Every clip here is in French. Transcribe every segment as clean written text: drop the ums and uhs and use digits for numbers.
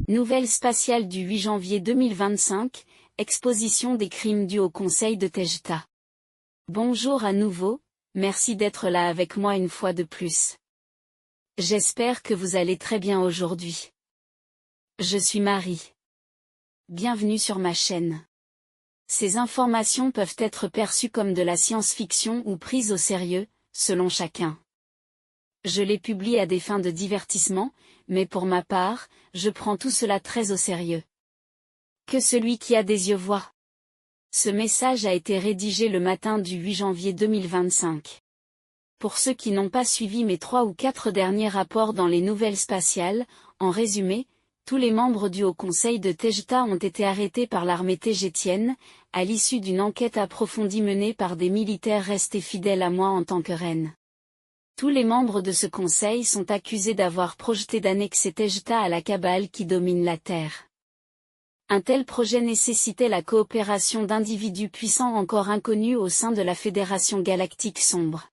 Nouvelle spatiale du 8 janvier 2025, exposition des crimes dus au Conseil de Tejta. Bonjour à nouveau, merci d'être là avec moi une fois de plus. J'espère que vous allez très bien aujourd'hui. Je suis Marie. Bienvenue sur ma chaîne. Ces informations peuvent être perçues comme de la science-fiction ou prises au sérieux, selon chacun. Je les publie à des fins de divertissement, mais pour ma part, je prends tout cela très au sérieux. Que celui qui a des yeux voit. Ce message a été rédigé le matin du 8 janvier 2025. Pour ceux qui n'ont pas suivi mes 3 ou 4 derniers rapports dans les nouvelles spatiales, en résumé, tous les membres du Haut Conseil de Tejta ont été arrêtés par l'armée tégétienne, à l'issue d'une enquête approfondie menée par des militaires restés fidèles à moi en tant que reine. Tous les membres de ce conseil sont accusés d'avoir projeté d'annexer Tejta à la cabale qui domine la Terre. Un tel projet nécessitait la coopération d'individus puissants encore inconnus au sein de la Fédération Galactique Sombre.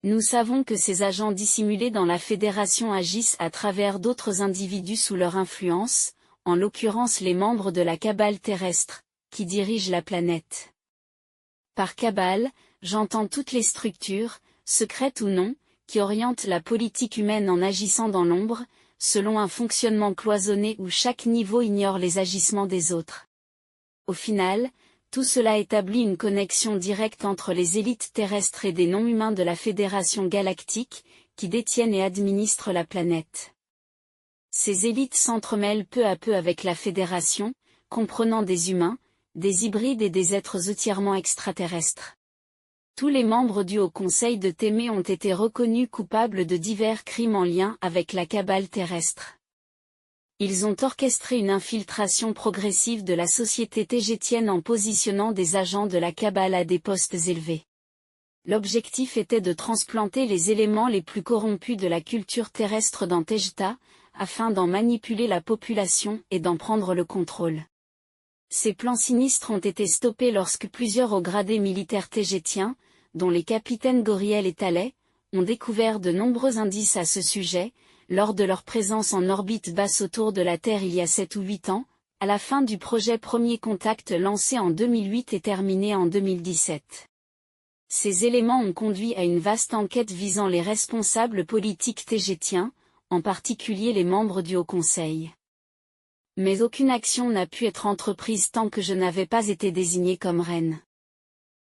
Nous savons que ces agents dissimulés dans la Fédération agissent à travers d'autres individus sous leur influence, en l'occurrence les membres de la cabale terrestre, qui dirigent la planète. Par cabale, j'entends toutes les structures, secrètes ou non, qui orientent la politique humaine en agissant dans l'ombre, selon un fonctionnement cloisonné où chaque niveau ignore les agissements des autres. Au final, tout cela établit une connexion directe entre les élites terrestres et des non-humains de la Fédération Galactique, qui détiennent et administrent la planète. Ces élites s'entremêlent peu à peu avec la Fédération, comprenant des humains, des hybrides et des êtres entièrement extraterrestres. Tous les membres du Haut Conseil de Témé ont été reconnus coupables de divers crimes en lien avec la cabale terrestre. Ils ont orchestré une infiltration progressive de la société tégétienne en positionnant des agents de la cabale à des postes élevés. L'objectif était de transplanter les éléments les plus corrompus de la culture terrestre dans Tejta, afin d'en manipuler la population et d'en prendre le contrôle. Ces plans sinistres ont été stoppés lorsque plusieurs hauts gradés militaires tégétiens, dont les capitaines Goriel et Talais, ont découvert de nombreux indices à ce sujet, lors de leur présence en orbite basse autour de la Terre il y a 7 ou 8 ans, à la fin du projet Premier Contact lancé en 2008 et terminé en 2017. Ces éléments ont conduit à une vaste enquête visant les responsables politiques tégétiens, en particulier les membres du Haut Conseil. Mais aucune action n'a pu être entreprise tant que je n'avais pas été désignée comme reine.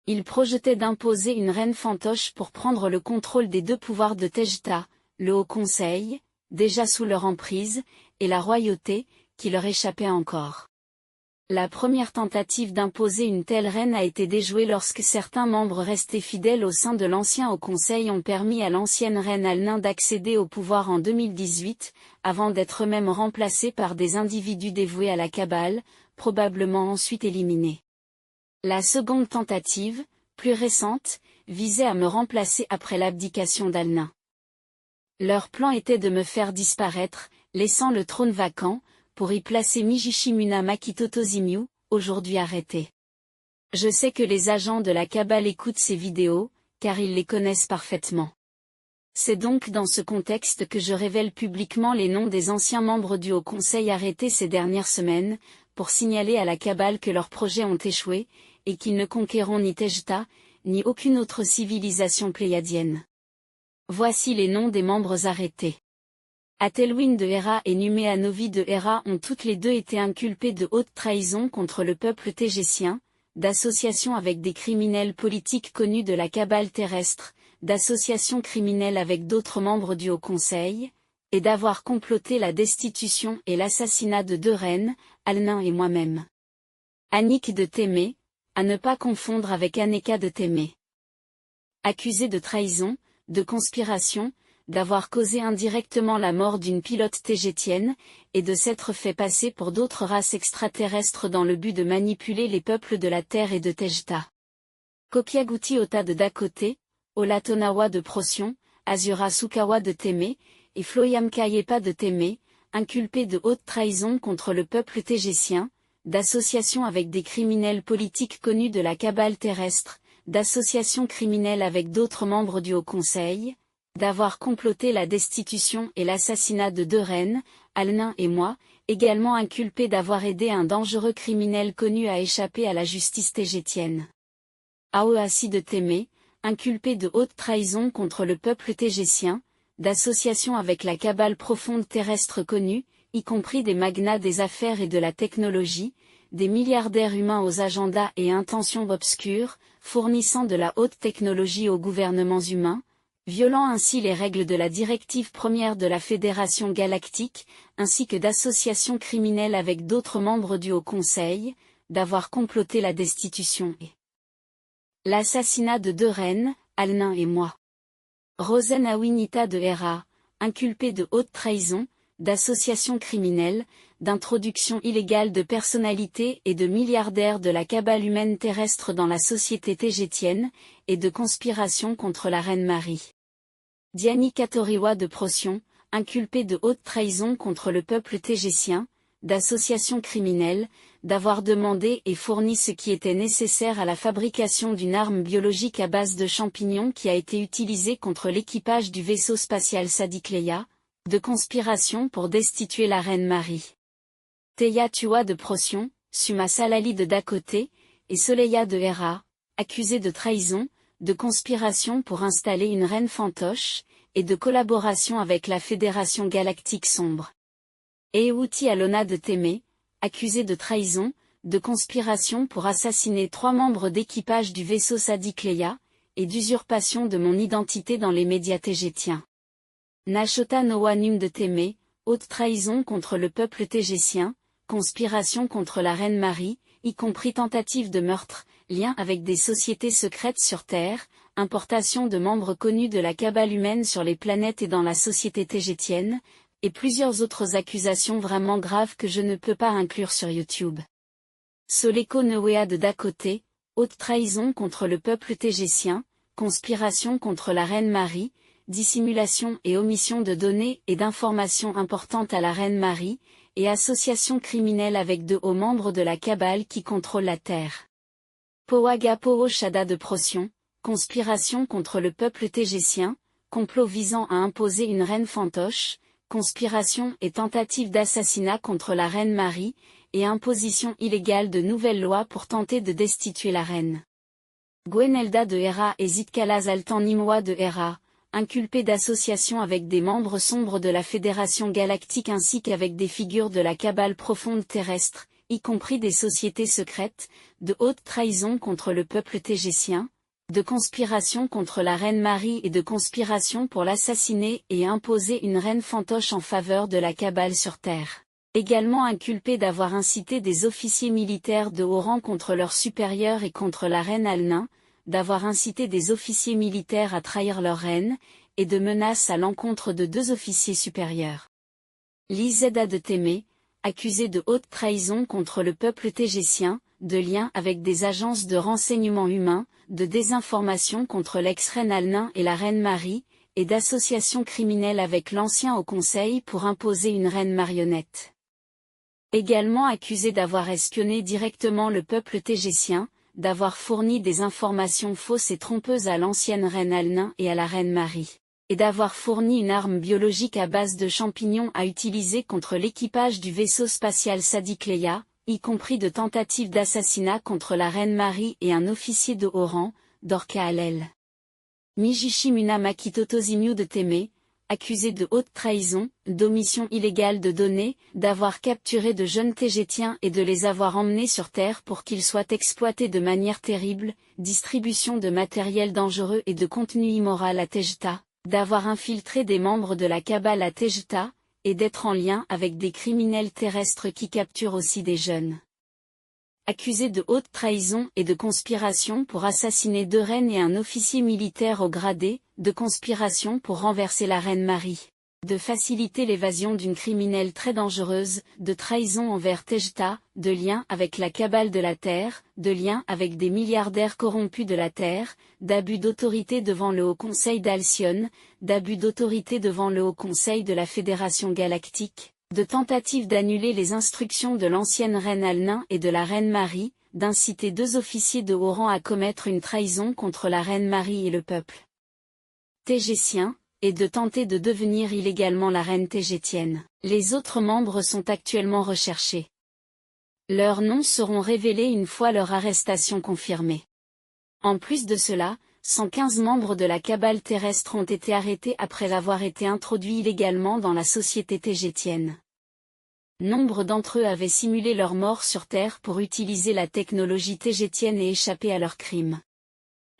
Ils projetaient d'imposer une reine fantoche pour prendre le contrôle des deux pouvoirs de Tejta, le Haut Conseil, déjà sous leur emprise, et la royauté, qui leur échappait encore. La première tentative d'imposer une telle reine a été déjouée lorsque certains membres restés fidèles au sein de l'ancien Haut Conseil ont permis à l'ancienne reine Alnin d'accéder au pouvoir en 2018, avant d'être eux-mêmes remplacés par des individus dévoués à la cabale, probablement ensuite éliminés. La seconde tentative, plus récente, visait à me remplacer après l'abdication d'Alnin. Leur plan était de me faire disparaître, laissant le trône vacant, pour y placer Mijishimuna Makitotozimiu, aujourd'hui arrêté. Je sais que les agents de la cabale écoutent ces vidéos, car ils les connaissent parfaitement. C'est donc dans ce contexte que je révèle publiquement les noms des anciens membres du Haut Conseil arrêtés ces dernières semaines, pour signaler à la cabale que leurs projets ont échoué, et qu'ils ne conquerront ni Tejta, ni aucune autre civilisation pléiadienne. Voici les noms des membres arrêtés. Atelwin de Hera et Numéanovi de Hera ont toutes les deux été inculpés de haute trahison contre le peuple tégétien, d'association avec des criminels politiques connus de la cabale terrestre, d'association criminelle avec d'autres membres du Haut Conseil, et d'avoir comploté la destitution et l'assassinat de 2 reines, Alnin et moi-même. Annick de Témé, à ne pas confondre avec Anneka de Témé. Accusée de trahison, de conspiration, d'avoir causé indirectement la mort d'une pilote tégétienne, et de s'être fait passer pour d'autres races extraterrestres dans le but de manipuler les peuples de la Terre et de Tejta. Kokiaguti Ota de Dakoté, Olatonawa de Procyon, Azura Sukawa de Témé, et Floyam Kayepa de Témé, inculpés de haute trahison contre le peuple tégétien, d'association avec des criminels politiques connus de la cabale terrestre, d'association criminelle avec d'autres membres du Haut Conseil, d'avoir comploté la destitution et l'assassinat de 2 reines, Alnin et moi, également inculpé d'avoir aidé un dangereux criminel connu à échapper à la justice tégétienne. Aoasi de Témé, inculpé de haute trahison contre le peuple tégétien, d'association avec la cabale profonde terrestre connue, y compris des magnats des affaires et de la technologie, des milliardaires humains aux agendas et intentions obscures, fournissant de la haute technologie aux gouvernements humains, violant ainsi les règles de la directive première de la Fédération Galactique, ainsi que d'associations criminelles avec d'autres membres du Haut Conseil, d'avoir comploté la destitution et l'assassinat de 2 reines, Alnin et moi. Rosen Awinita de Hera, inculpé de haute trahison, d'association criminelle, d'introduction illégale de personnalités et de milliardaires de la cabale humaine terrestre dans la société tégétienne, et de conspiration contre la reine Marie. Diani Katoriwa de Procyon, inculpé de haute trahison contre le peuple tégétien, d'association criminelle, d'avoir demandé et fourni ce qui était nécessaire à la fabrication d'une arme biologique à base de champignons qui a été utilisée contre l'équipage du vaisseau spatial Sadikleia, de conspiration pour destituer la reine Marie. Teya Tua de Procyon, Suma Salali de Dakoté, et Soleya de Hera, accusés de trahison, de conspiration pour installer une reine fantoche, et de collaboration avec la Fédération Galactique Sombre. Eouti Alona de Témé, accusé de trahison, de conspiration pour assassiner 3 membres d'équipage du vaisseau Sadikleia, et d'usurpation de mon identité dans les médias tégétiens. Nashota Noanum de Témé, haute trahison contre le peuple tégétien, conspiration contre la reine Marie, y compris tentative de meurtre, lien avec des sociétés secrètes sur Terre, importation de membres connus de la cabale humaine sur les planètes et dans la société tégétienne, et plusieurs autres accusations vraiment graves que je ne peux pas inclure sur YouTube. Soleko Newea de Dakoté, haute trahison contre le peuple tégétien, conspiration contre la reine Marie, dissimulation et omission de données et d'informations importantes à la reine Marie, et association criminelle avec 2 hauts membres de la cabale qui contrôlent la Terre. Powaga Powo Shada de Procyon, conspiration contre le peuple tégétien, complot visant à imposer une reine fantoche, conspiration et tentative d'assassinat contre la reine Marie, et imposition illégale de nouvelles lois pour tenter de destituer la reine. Gwenelda de Hera et Zitkala Zaltan Nimwa de Hera, inculpés d'association avec des membres sombres de la Fédération Galactique ainsi qu'avec des figures de la cabale profonde terrestre, y compris des sociétés secrètes, de haute trahison contre le peuple tégétien, de conspiration contre la reine Marie et de conspiration pour l'assassiner et imposer une reine fantoche en faveur de la cabale sur Terre. Également inculpés d'avoir incité des officiers militaires de haut rang contre leurs supérieurs et contre la reine Alnin, d'avoir incité des officiers militaires à trahir leur reine, et de menaces à l'encontre de 2 officiers supérieurs. Lizeda de Témé, accusé de haute trahison contre le peuple tégétien, de lien avec des agences de renseignement humain, de désinformation contre l'ex-reine Alnin et la reine Marie, et d'association criminelle avec l'ancien Haut Conseil pour imposer une reine marionnette. Également accusé d'avoir espionné directement le peuple tégétien, d'avoir fourni des informations fausses et trompeuses à l'ancienne reine Alnin et à la reine Marie, et d'avoir fourni une arme biologique à base de champignons à utiliser contre l'équipage du vaisseau spatial Sadikleia, y compris de tentatives d'assassinat contre la reine Marie et un officier de haut rang, Dorka Alel. Mijishi Muna Makitotozimyu de Témé, accusé de haute trahison, d'omission illégale de données, d'avoir capturé de jeunes tégétiens et de les avoir emmenés sur Terre pour qu'ils soient exploités de manière terrible, distribution de matériel dangereux et de contenu immoral à Tejta, d'avoir infiltré des membres de la cabale à Tejta, et d'être en lien avec des criminels terrestres qui capturent aussi des jeunes. Accusé de haute trahison et de conspiration pour assassiner 2 reines et un officier militaire au gradé, de conspiration pour renverser la reine Marie, de faciliter l'évasion d'une criminelle très dangereuse, de trahison envers Tejta, de lien avec la cabale de la Terre, de lien avec des milliardaires corrompus de la Terre, d'abus d'autorité devant le Haut Conseil d'Alcyone, d'abus d'autorité devant le Haut Conseil de la Fédération Galactique, de tentative d'annuler les instructions de l'ancienne reine Alnin et de la reine Marie, d'inciter 2 officiers de haut rang à commettre une trahison contre la reine Marie et le peuple tégétien, et de tenter de devenir illégalement la reine Tégétienne. Les autres membres sont actuellement recherchés. Leurs noms seront révélés une fois leur arrestation confirmée. En plus de cela, 115 membres de la cabale terrestre ont été arrêtés après avoir été introduits illégalement dans la société tégétienne. Nombre d'entre eux avaient simulé leur mort sur Terre pour utiliser la technologie tégétienne et échapper à leurs crimes.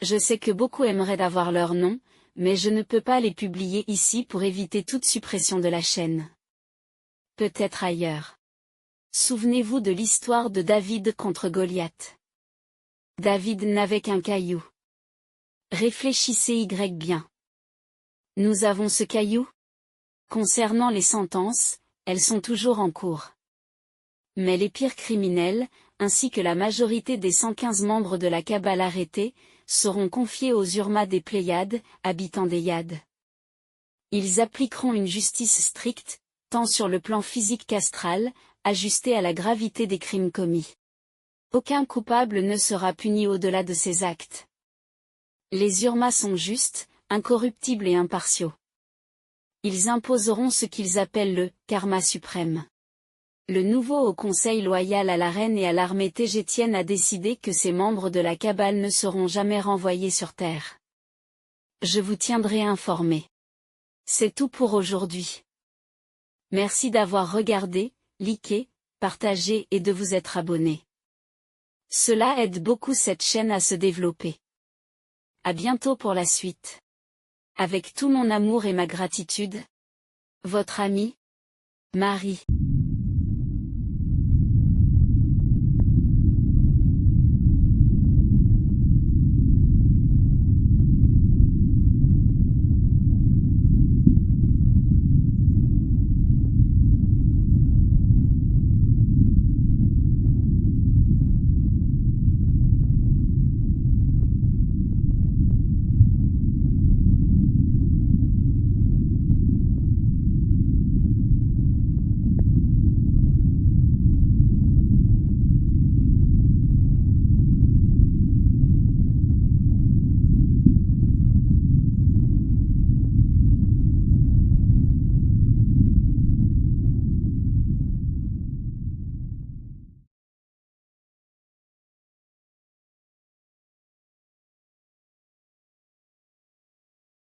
Je sais que beaucoup aimeraient avoir leur nom, mais je ne peux pas les publier ici pour éviter toute suppression de la chaîne. Peut-être ailleurs. Souvenez-vous de l'histoire de David contre Goliath. David n'avait qu'un caillou. Réfléchissez bien. Nous avons ce caillou? Concernant les sentences, elles sont toujours en cours. Mais les pires criminels, ainsi que la majorité des 115 membres de la cabale arrêtés, seront confiés aux Urma des Pléiades, habitants des Yades. Ils appliqueront une justice stricte, tant sur le plan physique qu'astral, ajustée à la gravité des crimes commis. Aucun coupable ne sera puni au-delà de ses actes. Les Urma sont justes, incorruptibles et impartiaux. Ils imposeront ce qu'ils appellent le « karma suprême ». Le nouveau Haut Conseil loyal à la reine et à l'armée tégétienne a décidé que ces membres de la cabale ne seront jamais renvoyés sur Terre. Je vous tiendrai informé. C'est tout pour aujourd'hui. Merci d'avoir regardé, liké, partagé et de vous être abonné. Cela aide beaucoup cette chaîne à se développer. À bientôt pour la suite. Avec tout mon amour et ma gratitude. Votre amie, Marie.